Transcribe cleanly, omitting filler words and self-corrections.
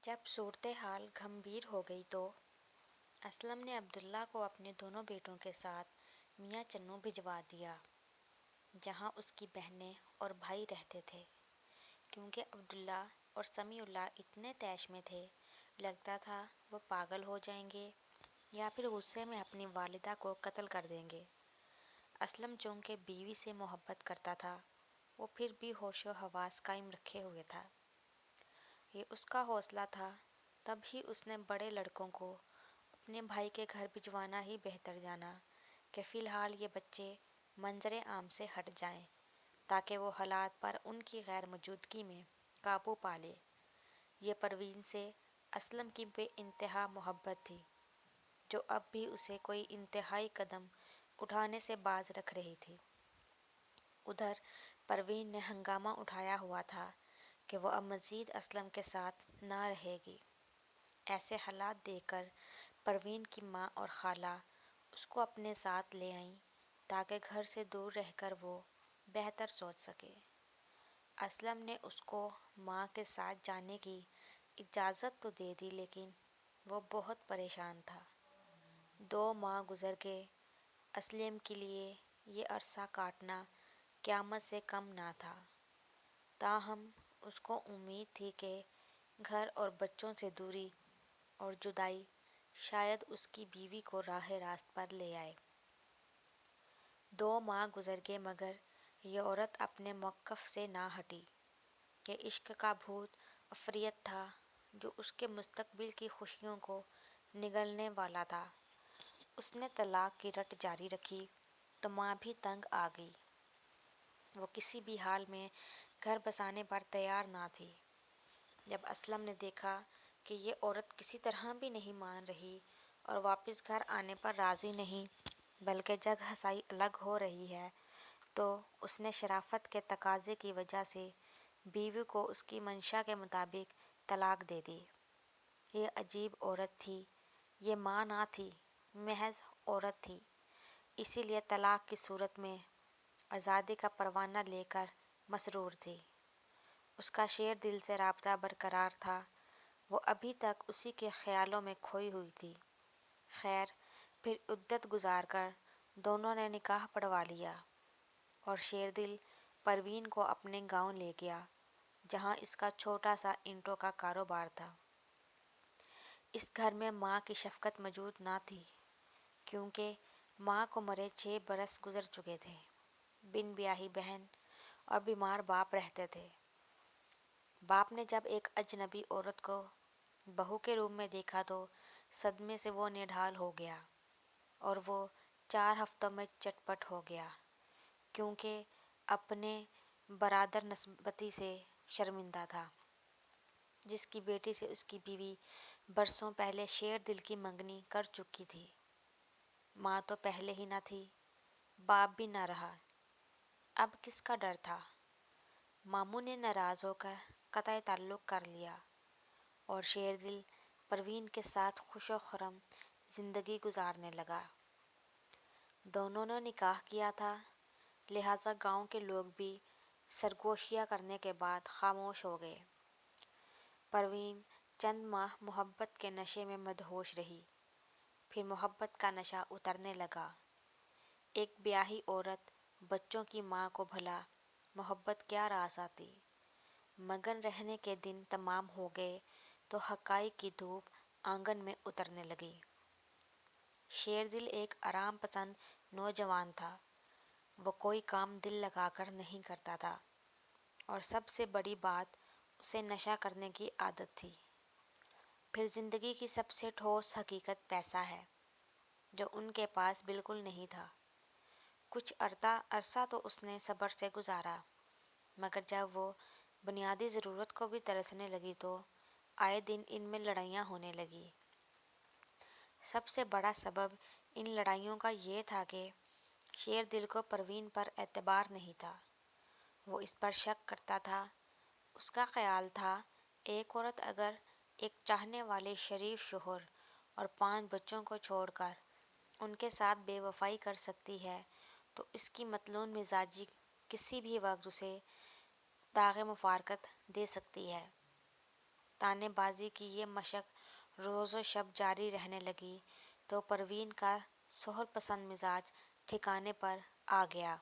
जब सूरत-ए-हाल गंभीर हो गई तो असलम ने अब्दुल्ला को अपने दोनों बेटों के साथ मियां चन्नू भिजवा दिया, जहां उसकी बहनें और भाई रहते थे। क्योंकि अब्दुल्ला और समीउल्लाह इतने तैश में थे, लगता था वो पागल हो जाएंगे या फिर गुस्से में अपनी वालिदा को कत्ल कर देंगे। असलम चूँकि बीवी से मोहब्बत करता था, वो फिर भी होशो हवास कायम रखे हुए था। ये उसका हौसला था, तब ही उसने बड़े लड़कों को अपने भाई के घर भिजवाना ही बेहतर जाना कि फ़िलहाल ये बच्चे मंजरे आम से हट जाएं, ताकि वो हालात पर उनकी गैर मौजूदगी में काबू पा ले। ये परवीन से असलम की बेइंतहा मोहब्बत थी, जो अब भी उसे कोई इंतहाई कदम उठाने से बाज रख रही थी। उधर परवीन ने हंगामा उठाया हुआ था कि वो अब मज़ीद असलम के साथ ना रहेगी। ऐसे हालात देखकर परवीन की माँ और खाला उसको अपने साथ ले आईं, ताकि घर से दूर रहकर वो बेहतर सोच सके। असलम ने उसको माँ के साथ जाने की इजाज़त तो दे दी, लेकिन वो बहुत परेशान था। 2 माह गुजर गए। असलम के लिए ये अरसा काटना क़यामत से कम ना था। ताहम उसको उम्मीद थी कि घर और बच्चों से दूरी और जुदाई शायद उसकी बीवी को राह रास्त पर ले आए। 2 माह गुजर गए, मगर ये औरत अपने मौक़िफ़ से ना हटी कि इश्क का भूत अफ़रीयत था, जो उसके मुस्तक़बिल की खुशियों को निगलने वाला था। उसने तलाक की रट जारी रखी तो माँ भी तंग आ गई। वो किसी भी हाल में घर बसाने पर तैयार ना थी। जब असलम ने देखा कि ये औरत किसी तरह भी नहीं मान रही और वापस घर आने पर राज़ी नहीं, बल्कि जग हंसाई अलग हो रही है, तो उसने शराफत के तकाज़े की वजह से बीवी को उसकी मंशा के मुताबिक तलाक दे दी। ये अजीब औरत थी। ये माँ ना थी, महज औरत थी। इसीलिए तलाक की सूरत में आज़ादी का परवाना लेकर मसरूर थी। उसका शेर दिल से राब्ता बरकरार था। वो अभी तक उसी के ख्यालों में खोई हुई थी। खैर, फिर इद्दत गुजार कर दोनों ने निकाह पढ़वा लिया और शेरदिल परवीन को अपने गांव ले गया, जहां इसका छोटा सा ईंटों का कारोबार था। इस घर में माँ की शफ़क़त मौजूद ना थी, क्योंकि माँ को मरे 6 बरस गुजर चुके थे। बिन ब्याही बहन और बीमार बाप रहते थे। बाप ने जब एक अजनबी औरत को बहू के रूप में देखा तो सदमे से वो निढाल हो गया और वो 4 हफ्तों में चटपट हो गया, क्योंकि अपने बरादर नस्बती से शर्मिंदा था, जिसकी बेटी से उसकी बीवी बरसों पहले शेर दिल की मंगनी कर चुकी थी। माँ तो पहले ही न थी, बाप भी न रहा। अब किसका डर था? मामू ने नाराज़ होकर क़त्अ ताल्लुक़ कर लिया और शेरदिल परवीन के साथ खुशो खुर्रम ज़िंदगी गुजारने लगा। दोनों ने निकाह किया था, लिहाजा गांव के लोग भी सरगोशियाँ करने के बाद खामोश हो गए। परवीन चंद माह मोहब्बत के नशे में मदहोश रही। फिर मोहब्बत का नशा उतरने लगा। एक ब्याही औरत बच्चों की माँ को भला मोहब्बत क्या रास आती। मगन रहने के दिन तमाम हो गए तो हक़ाइक़ की धूप आंगन में उतरने लगी। शेरदिल एक आराम पसंद नौजवान था। वो कोई काम दिल लगाकर नहीं करता था और सबसे बड़ी बात, उसे नशा करने की आदत थी। फिर ज़िंदगी की सबसे ठोस हकीकत पैसा है, जो उनके पास बिल्कुल नहीं था। कुछ अरसा तो उसने सब्र से गुजारा, मगर जब वो बुनियादी ज़रूरत को भी तरसने लगी तो आए दिन इनमें लड़ाइयाँ होने लगी। सबसे बड़ा सबब इन लड़ाइयों का ये था कि शेरदिल को परवीन पर एतबार नहीं था। वो इस पर शक करता था। उसका ख्याल था, एक औरत अगर एक चाहने वाले शरीफ शोहर और 5 बच्चों को छोड़कर उनके साथ बेवफाई कर सकती है, तो इसकी मतलून मिजाजी किसी भी वक्त उसे दाग़े मुफ़ारक़त दे सकती है। ताने बाजी की ये मशक रोज़ व शब जारी रहने लगी तो परवीन का शोहर पसंद मिजाज ठिकाने पर आ गया।